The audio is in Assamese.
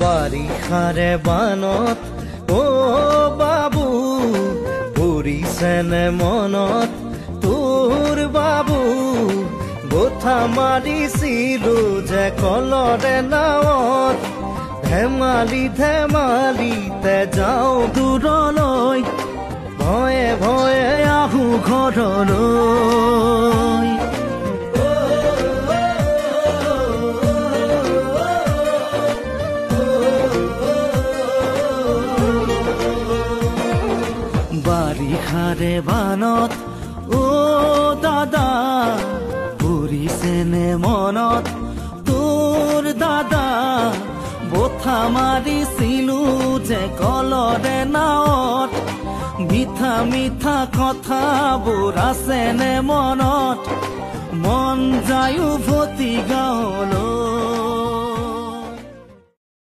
বাৰিষাৰে বানত অ বাবু পৰিছেনে মনত তোৰ বাবু গোঠা মাৰিছিলো যে কলৰে নাৱত ধেমালি ধেমালিতে যাওঁ দূৰলৈ ভয়ে ভয়ে আহো ঘৰলৈ বাৰিষাৰে বানত অ দাদা পৰিছেনে মনত তোৰ দাদা বঠা মাৰিছিলো যে কলৰে নাৱত মিঠা মিঠা কথাবোৰ আছেনে মনত মন যায় উভতি গাঁৱলৈ